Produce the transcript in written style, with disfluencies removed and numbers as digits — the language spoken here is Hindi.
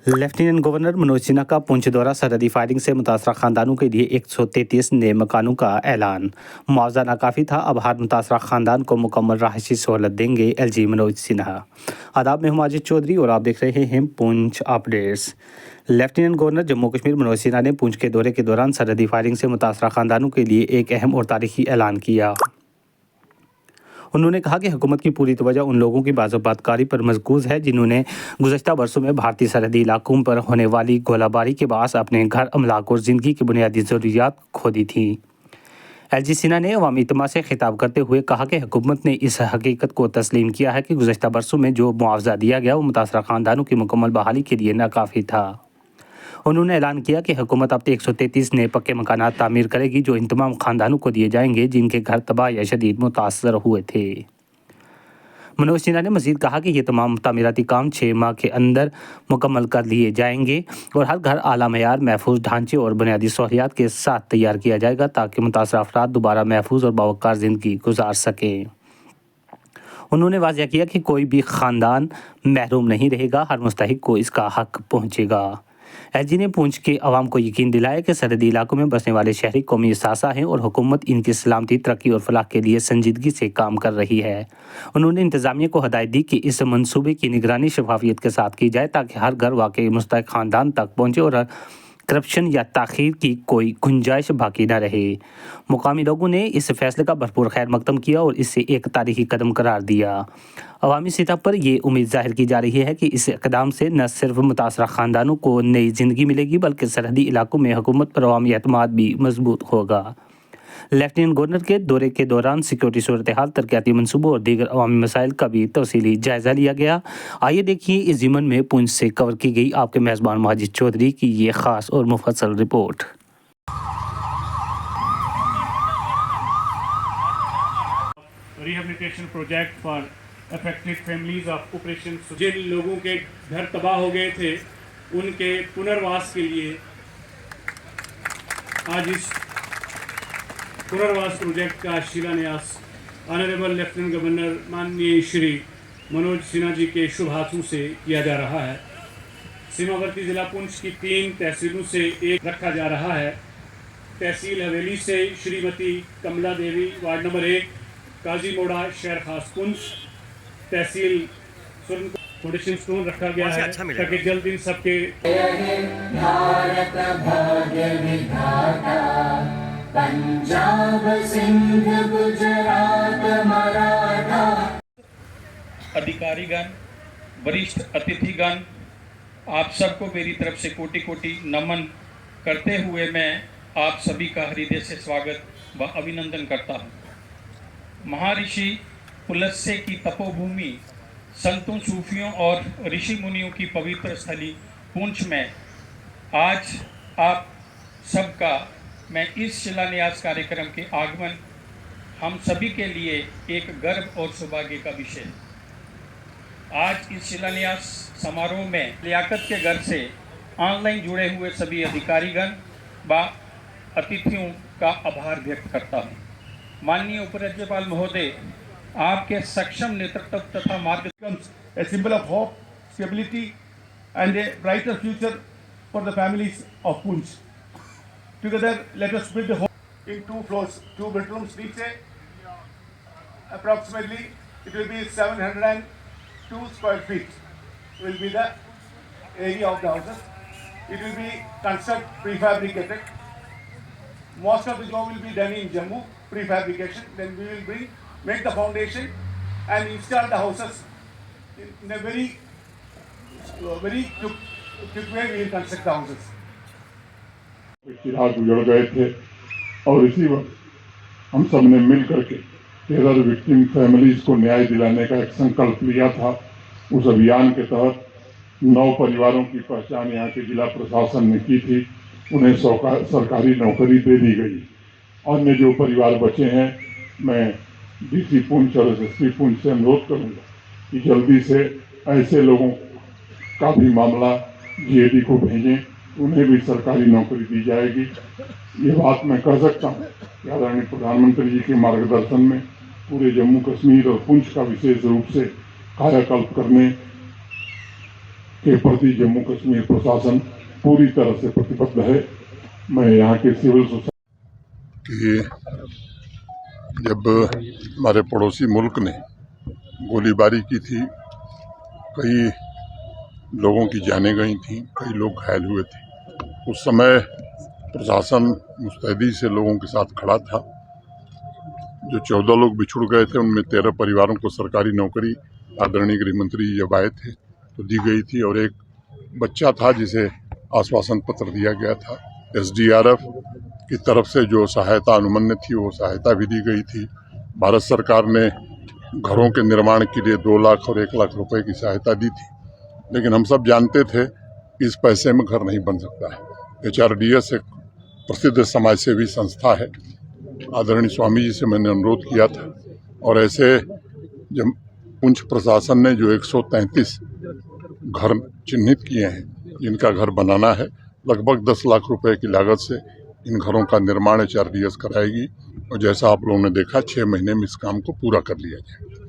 लेफ्टिनेंट गवर्नर मनोज सिन्हा का पुंछ दौरा सरहदी फायरिंग से मुतासरा खानदानों के लिए 133 नए मकानों का ऐलान। मुआवजा नाकाफी था, अब हर मुतासरा खानदान को मुकम्मल रहायशी सहूलत देंगे एलजी मनोज सिन्हा। आदाब, में हूं माजिद चौधरी और आप देख रहे हैं Poonch updates. Lieutenant governor Jammu Kashmir Manoj Sinha ने पुंछ के दौरे के दौरान सरहदी फायरिंग से मुतासरा खानदानों के लिए एक अहम और तारीखी ऐलान किया। उन्होंने कहा कि हुकूमत की पूरी तवज्जो उन लोगों की बाज़ाबातकारी पर मरकूज़ है जिन्होंने गुज़श्ता बरसों में भारतीय सरहदी इलाकों पर होने वाली गोलाबारी के बायस अपने घर, अमलाक और ज़िंदगी की बुनियादी ज़रूरियात खो दी थी। एलजी सिन्हा ने अवामी इज्तिमा से खिताब करते हुए कहा कि हुकूमत ने इस हकीकत को तस्लीम किया है कि गुज़श्ता बरसों में जो मुआवजा दिया गया वो मुतासरा ख़ानदानों की मुकम्मल बहाली के लिए नाकाफ़ी था। उन्होंने ऐलान किया कि हुकूमत अब 133 नए पक्के मकानात तामीर करेगी जो इन तमाम खानदानों को दिए जाएंगे जिनके घर तबाह या शदीद मुतासर हुए थे। मनोज सिन्हा ने मज़ीद कहा कि ये तमाम तामीराती काम 6 माह के अंदर मुकम्मल कर लिए जाएंगे और हर घर आला मयार, महफूज ढांचे और बुनियादी सहूलियात के साथ तैयार किया जाएगा ताकि मुतासर अफराद दोबारा महफूज और बावकार ज़िंदगी गुजार सकें। उन्होंने वाज़ेह किया कि कोई भी ख़ानदान महरूम नहीं रहेगा, हर मुस्तहिक को इसका हक पहुँचेगा। एलजी ने पुंछ के अवाम को यकीन दिलाया कि सरहदी इलाकों में बसने वाले शहरी कौमी असासा हैं और हुकूमत इनकी सलामती, तरक्की और फलाह के लिए संजीदगी से काम कर रही है। उन्होंने इंतज़ामिया को हदायत दी कि इस मनसूबे की निगरानी शफाफियत के साथ की जाए ताकि हर घर वाकई मुस्तहिक ख़ानदान तक पहुँचे और करप्शन या ताख़ीर की कोई गुंजाइश बाकी न रहे। मुकामी लोगों ने इस फैसले का भरपूर खैर मकदम किया और इसे एक तारीखी कदम करार दिया। अवामी सतह पर यह उम्मीद जाहिर की जा रही है कि इस इक़दाम से न सिर्फ मुतासरा ख़ानदानों को नई ज़िंदगी मिलेगी बल्कि सरहदी इलाकों में हुकूमत पर अवामी एतमाद भी मजबूत होगा। लेफ्टिनेंट गवर्नर के दौरे के दौरान सिक्योरिटी सूरत हाल, तरक्याती मनसूबों और दीगर अवामी मसाइल का भी तफसीली जायज़ा लिया गया। आइए देखिए इस ज़िमन में पुंछ से कवर की गई आपके मेज़बान माजिद चौधरी की ये ख़ास और मुफस्सल report. Rehabilitation project for affected families of operation. जिन लोगों के घर तबाह हो गए थे उनके पुनर्वास के लिए आज इस पुनर्वास प्रोजेक्ट का शिलान्यास ऑनरेबल लेफ्टिनेंट गवर्नर माननीय श्री मनोज सिन्हा जी के शुभ हाथों से किया जा रहा है। सीमावर्ती ज़िला पुंछ की 3 तहसीलों से एक रखा जा रहा है। तहसील हवेली से श्रीमती कमला देवी, वार्ड नंबर 1, काजी मोड़ा, शहर खास पुंछ। तहसील फाउंडेशन स्टोन रखा गया है ताकि जल्द इन सबके पंजाब, सिंध, गुजरात, मराठा। अधिकारीगण, वरिष्ठ अतिथिगण, आप सबको मेरी तरफ से कोटि कोटि नमन करते हुए मैं आप सभी का हृदय से स्वागत व अभिनंदन करता हूँ। महर्षि पुलत्स्य की तपोभूमि, संतों, सूफियों और ऋषि मुनियों की पवित्र स्थली पुंछ में आज आप सबका मैं इस शिलान्यास कार्यक्रम के आगमन हम सभी के लिए एक गर्व और सौभाग्य का विषय है। आज इस शिलान्यास समारोह में लियाकत के घर से ऑनलाइन जुड़े हुए सभी अधिकारीगण व अतिथियों का आभार व्यक्त करता हूँ। माननीय उपराज्यपाल महोदय, आपके सक्षम नेतृत्व तथा मार्गदर्शन a symbol of hope, stability and a brighter future for the families of Poonch. Together, let us build a home in 2 floors, 2 bedrooms each. Approximately, it will be 702 square feet. Will be the area of the houses. It will be construct prefabricated. Most of the job will be done in Jammu, prefabrication. Then we will make the foundation and install the houses in a very quick way. We will construct the houses. हाथ उजड़ गए थे और इसी वक्त हम सब ने मिल करके टेरर विक्टिम फैमिलीज को न्याय दिलाने का एक संकल्प लिया था। उस अभियान के तहत 9 परिवारों की पहचान यहाँ के जिला प्रशासन ने की थी। उन्हें सरकारी नौकरी दे दी गई। अन्य जो परिवार बचे हैं, मैं डीसी पुंछ और एसएसपी पुंछ से अनुरोध करूँगा कि जल्दी से ऐसे लोगों का भी मामला जीएडी को भेजें, उन्हें भी सरकारी नौकरी दी जाएगी। ये बात मैं कह सकता हूँ कि आदरणीय प्रधानमंत्री जी के मार्गदर्शन में पूरे जम्मू कश्मीर और पुंछ का विशेष रूप से कायाकल्प करने के प्रति जम्मू कश्मीर प्रशासन पूरी तरह से प्रतिबद्ध है। मैं यहाँ के सिविल सोसाइटी कि जब हमारे पड़ोसी मुल्क ने गोलीबारी की थी, कई लोगों की जानें गई थीं, कई लोग घायल हुए थे, उस समय प्रशासन मुस्तैदी से लोगों के साथ खड़ा था। जो 14 लोग बिछुड़ गए थे उनमें 13 परिवारों को सरकारी नौकरी आदरणीय गृह मंत्री जब आए थे तो दी गई थी, और एक बच्चा था जिसे आश्वासन पत्र दिया गया था। SDRF की तरफ से जो सहायता अनुमन्य थी वो सहायता भी दी गई थी। भारत सरकार ने घरों के निर्माण के लिए 2 लाख और 1 लाख रुपए की सहायता दी थी, लेकिन हम सब जानते थे इस पैसे में घर नहीं बन सकता है। HRDS एक प्रसिद्ध समाज सेवी संस्था है। आदरणीय स्वामी जी से मैंने अनुरोध किया था, और ऐसे जब पुंछ प्रशासन ने जो 133 घर चिन्हित किए हैं जिनका घर बनाना है, लगभग 10 लाख रुपए की लागत से इन घरों का निर्माण HRDS कराएगी, और जैसा आप लोगों ने देखा 6 महीने में इस काम को पूरा कर लिया जाए।